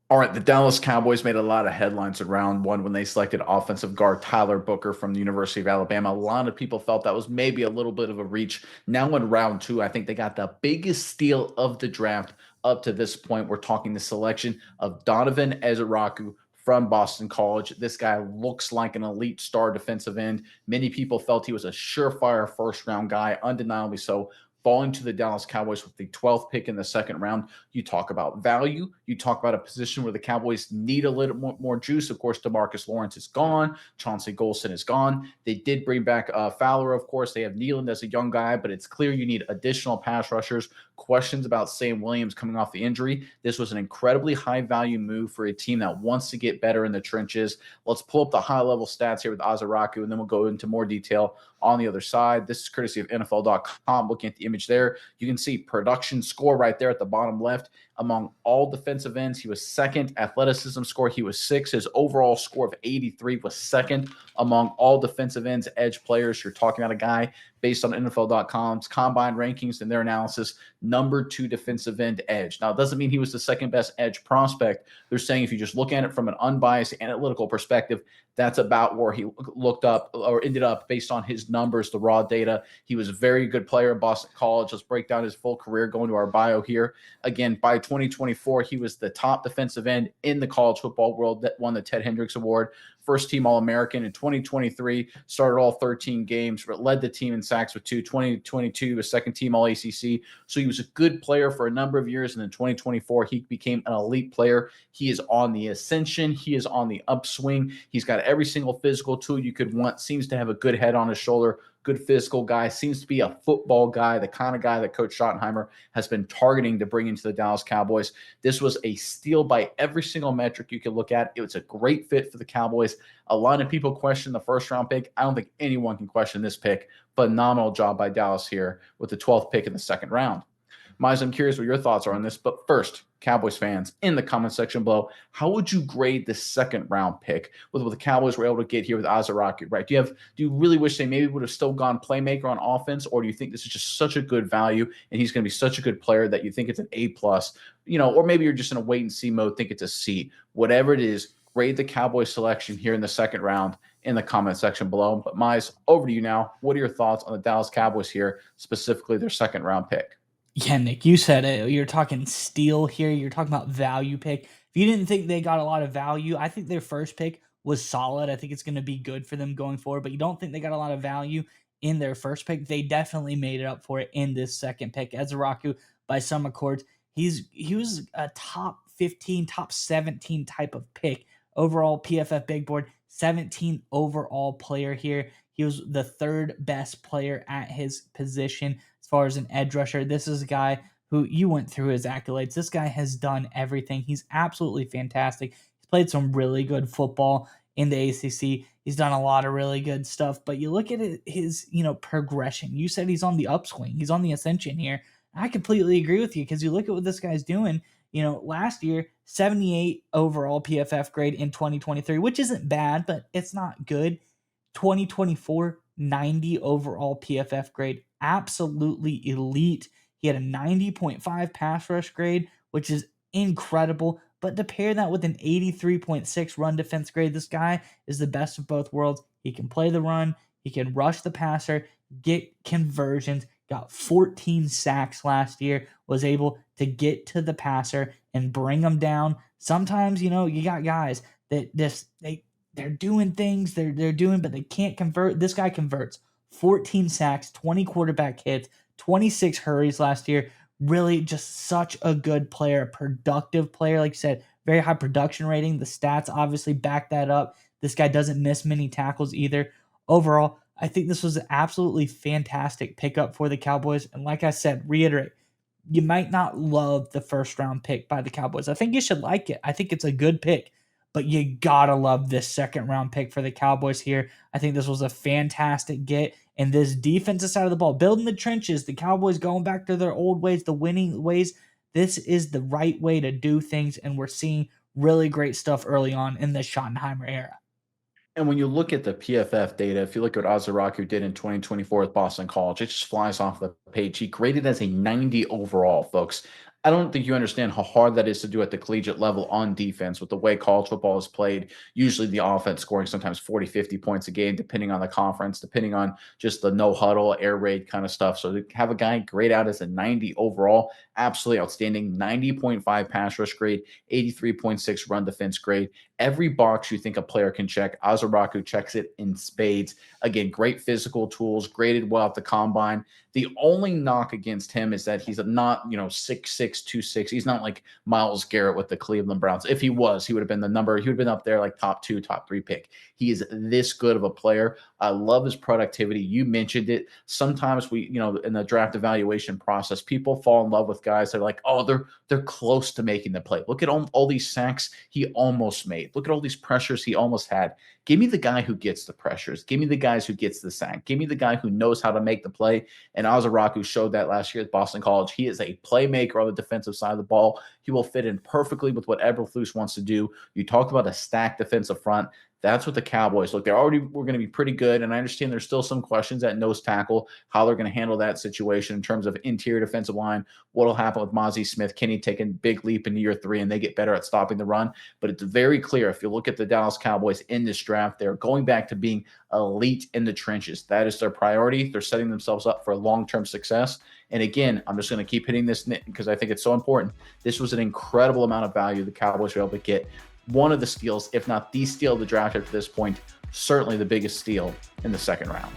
All right, the Dallas Cowboys made a lot of headlines in round one when they selected offensive guard Tyler Booker from the University of Alabama. A lot of people felt that was maybe a little bit of a reach. Now in round two, I think they got the biggest steal of the draft up to this point. We're talking the selection of Donovan Ezeiruaku from Boston College. This guy looks like an elite star defensive end. Many people felt he was a surefire first round guy, undeniably so, falling to the Dallas Cowboys with the 12th pick in the second round. You talk about value. You talk about a position where the Cowboys need a little more juice. Of course, DeMarcus Lawrence is gone. Chauncey Golston is gone. They did bring back Fowler, of course. They have Nealand as a young guy, but it's clear you need additional pass rushers. Questions about Sam Williams coming off the injury. This was an incredibly high value move for a team that wants to get better in the trenches. Let's pull up the high level stats here with Ezeiruaku, and then we'll go into more detail on the other side. This is courtesy of NFL.com. Looking at the image there, you can see production score right there at the bottom left. Among all defensive ends, he was second. Athleticism score, he was sixth. His overall score of 83 was second among all defensive ends, edge players. You're talking about a guy based on NFL.com's combine rankings and their analysis, number two defensive end edge. Now, it doesn't mean he was the second best edge prospect. They're saying if you just look at it from an unbiased analytical perspective, that's about where he looked up or ended up based on his numbers, the raw data. He was a very good player at Boston College. Let's break down his full career going to our bio here. Again, by 2024, he was the top defensive end in the college football world that won the Ted Hendricks Award. First team All-American in 2023, started all 13 games, led the team in sacks with 2022, a second team All-ACC. So he was a good player for a number of years. And in 2024, he became an elite player. He is on the ascension. He is on the upswing. He's got every single physical tool you could want, seems to have a good head on his shoulder, good physical guy, seems to be a football guy, the kind of guy that Coach Schottenheimer has been targeting to bring into the Dallas Cowboys. This was a steal by every single metric you could look at. It was a great fit for the Cowboys. A lot of people question the first round pick. I don't think anyone can question this pick. Phenomenal job by Dallas here with the 12th pick in the second round. Miles, I'm curious what your thoughts are on this. But first, Cowboys fans, in the comment section below, how would you grade this second round pick with what the Cowboys were able to get here with Ezeiruaku, right? Do you really wish they maybe would have still gone playmaker on offense, or do you think this is just such a good value and he's going to be such a good player that you think it's an A plus, or maybe you're just in a wait and see mode, think it's a C. Whatever it is, grade the Cowboys selection here in the second round in the comment section below. But Miles, over to you now. What are your thoughts on the Dallas Cowboys here, specifically their second round pick? Yeah, Nick, you said it. You're talking steal here. You're talking about value pick. If you didn't think they got a lot of value, I think their first pick was solid. I think it's going to be good for them going forward, but you don't think they got a lot of value in their first pick. They definitely made it up for it in this second pick. Ezeiruaku, by some accords, he was a top 15, top 17 type of pick. Overall PFF big board, 17 overall player here. He was the third best player at his position as far as an edge rusher. This is a guy who you went through his accolades. This guy has done everything. He's absolutely fantastic. He's played some really good football in the ACC. He's done a lot of really good stuff. But you look at his progression. You said he's on the upswing. He's on the ascension here. I completely agree with you because you look at what this guy's doing. Last year, 78 overall PFF grade in 2023, which isn't bad, but it's not good. 2024, 90 overall PFF grade, absolutely elite. He had a 90.5 pass rush grade, which is incredible. But to pair that with an 83.6 run defense grade, this guy is the best of both worlds. He can play the run, he can rush the passer, get conversions, got 14 sacks last year, was able to get to the passer and bring him down. Sometimes, you got guys that they're doing things they're doing, but they can't convert. This guy converts 14 sacks, 20 quarterback hits, 26 hurries last year. Really just such a good player, a productive player. Like you said, very high production rating. The stats obviously back that up. This guy doesn't miss many tackles either. Overall, I think this was an absolutely fantastic pickup for the Cowboys. And like I said, reiterate, you might not love the first round pick by the Cowboys. I think you should like it. I think it's a good pick, but you gotta love this second round pick for the Cowboys here. I think this was a fantastic get. And this defensive side of the ball, building the trenches, the Cowboys going back to their old ways, the winning ways. This is the right way to do things. And we're seeing really great stuff early on in the Schottenheimer era. And when you look at the PFF data, if you look at what Ezeiruaku did in 2024 with Boston College, it just flies off the page. He graded as a 90 overall, folks. I don't think you understand how hard that is to do at the collegiate level on defense with the way college football is played. Usually the offense scoring sometimes 40, 50 points a game, depending on the conference, depending on just the no huddle, air raid kind of stuff. So to have a guy grade out as a 90 overall, absolutely outstanding. 90.5 pass rush grade, 83.6 run defense grade. Every box you think a player can check, Ezeiruaku checks it in spades. Again, great physical tools, graded well at the combine. The only knock against him is that he's not, 6'6", 2'6". He's not like Myles Garrett with the Cleveland Browns. If he was, he would have been the number. He would have been up there like top 2, top 3 pick. He is this good of a player. I love his productivity. You mentioned it. Sometimes we, in the draft evaluation process, people fall in love with guys that are like, oh, they're close to making the play. Look at all these sacks he almost made. Look at all these pressures he almost had. Give me the guy who gets the pressures. Give me the guys who gets the sack. Give me the guy who knows how to make the play. And Ezeiruaku showed that last year at Boston College. He is a playmaker on the defensive side of the ball. He will fit in perfectly with what Eberflus wants to do. You talk about a stacked defensive front. That's what the Cowboys look. We're going to be pretty good. And I understand there's still some questions at nose tackle, how they're going to handle that situation in terms of interior defensive line. What'll happen with Mozzie Smith? Can he take a big leap into year 3 and they get better at stopping the run? But it's very clear if you look at the Dallas Cowboys in this draft, they're going back to being elite in the trenches. That is their priority. They're setting themselves up for long-term success. And again, I'm just going to keep hitting this because I think it's so important. This was an incredible amount of value the Cowboys were able to get. One of the steals, if not the steal of the draft up to this point, certainly the biggest steal in the second round.